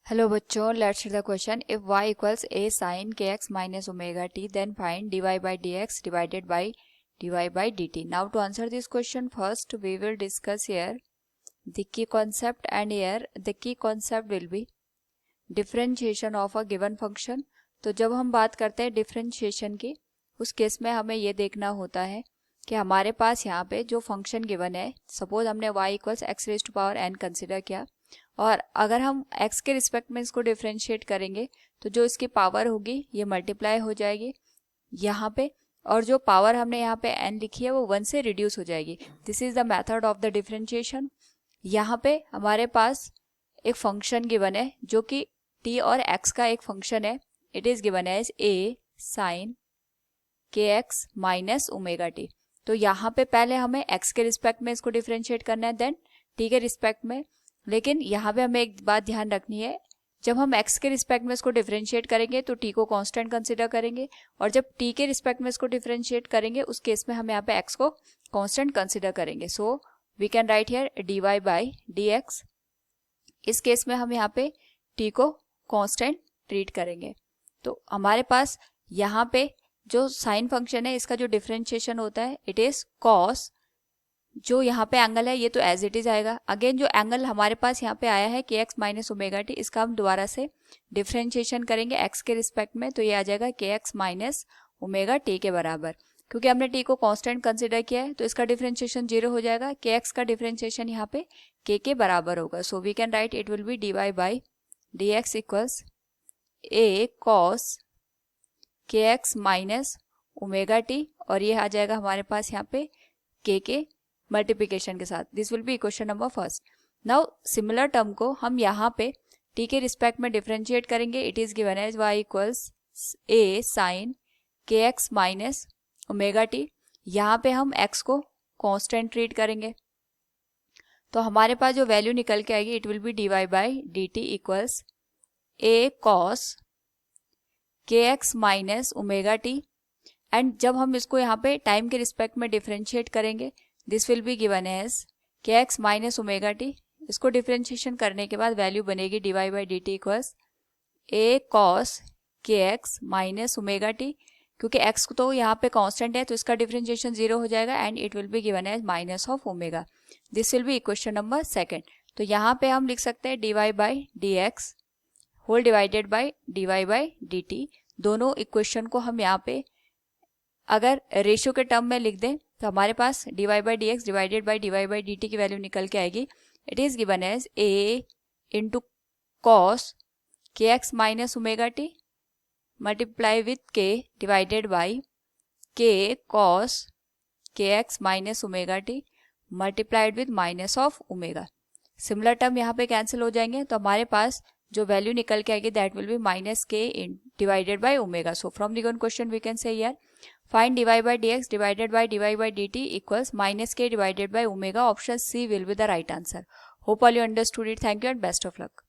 Hello बच्चों, let's see the question. If y equals a sin kx minus omega t, then find dy by dx divided by dy by dt. Now to answer this question, first we will discuss here the key concept, and here the key concept will be differentiation of a given function. तो जब हम बात करते हैं differentiation की, उस case में हमें ये देखना होता है कि हमारे पास यहाँ पे जो फंक्शन गिवन है, सपोज हमने y equals x raise to power n consider किया, और अगर हम x के रिस्पेक्ट में इसको डिफरेंशिएट करेंगे तो जो इसकी पावर होगी ये मल्टीप्लाई हो जाएगी यहाँ पे, और जो पावर हमने यहाँ पे n लिखी है वो 1 से रिड्यूस हो जाएगी. This is the method of the differentiation. यहाँ पे हमारे पास एक फंक्शन गिवन है जो कि t और x का एक फंक्शन है. It is given as a sine kx minus omega t. तो यहाँ पे पहले हमें x के रिस्पेक्ट में इसको डिफरेंशिएट करना है, देन t के रिस्पेक्ट में. लेकिन यहाँ पे हमें एक बात ध्यान रखनी है, जब हम x के रिस्पेक्ट में इसको डिफरेंशिएट करेंगे तो t को कांस्टेंट कंसीडर करेंगे, और जब t के रिस्पेक्ट में इसको डिफरेंशिएट करेंगे उस केस में हम यहाँ पे x को कांस्टेंट कंसीडर करेंगे. So we can write here dy by dx. इस केस में हम यहाँ पे t को कांस्टेंट ट्रीट करेंगे. तो हमारे पास यहाँ पे जो साइन फंक्शन है इसका जो डिफरेंशिएशन होता है इट इज कॉस. जो यहाँ पे एंगल है ये तो एज इट इज आएगा. अगेन जो एंगल हमारे पास यहाँ पे आया है के एक्स माइनस ओमेगा टी, इसका हम दोबारा से डिफरेंशिएशन करेंगे एक्स के रिस्पेक्ट में, तो ये आ जाएगा के एक्स माइनस ओमेगा टी के बराबर. क्योंकि हमने टी को कांस्टेंट कंसिडर किया है तो इसका डिफरेंशिएशन 0 हो जाएगा. के एक्स का डिफरेंशिएशन यहाँ पे के बराबर होगा. So we can write it will be D Y by D x equals a cos के एक्स माइनस ओमेगा टी, और ये आ जाएगा हमारे पास यहाँ पे के मल्टीप्लिकेशन के साथ. This will be equation number first. Now similar term को हम यहाँ पे t के रिस्पेक्ट में डिफरेंशिएट करेंगे. It is given as y equals a sine के एक्स माइनस ओमेगा टी. यहाँ पे हम x को कांस्टेंट ट्रीट करेंगे, तो हमारे पास जो वैल्यू निकल के आएगी it will be D Y by D T equals a cos के x minus omega T. And जब हम इसको यहाँ पे टाइम के रिस्पेक्ट में डिफरेंशिएट करेंगे this will be given as के एक्स माइनस ओमेगा टी. इसको डिफरेंशिएशन करने के बाद वैल्यू बनेगी d Y by D T equals a cos के एक्स माइनस ओमेगा टी. क्योंकि x तो यहाँ पे कांस्टेंट है तो इसका डिफरेंशिएशन 0 हो जाएगा, and it will be given as minus of omega. This will be equation number second. तो यहाँ पे हम लिख सकते हैं d Y by D x whole divided by D Y by D t. दोनों इक्वेशन को हम यहाँ पे अगर रेशियो के टर्म में लिख दें तो हमारे पास D Y by D X divided by D Y by D T की वैल्यू निकल के आएगी. It is given as A into cos के x minus omega T multiply with K divided by K cos के x minus omega T multiplied with minus of omega. Similar term यहाँ पे cancel हो जाएंगे, तो हमारे पास जो वैल्यू निकल के आएगी that will be minus k in divided by omega. So from the given question we can say here find dy by dx divided by dy by dt equals minus k divided by omega. Option C will be the right answer. Hope all you understood it. Thank you and best of luck.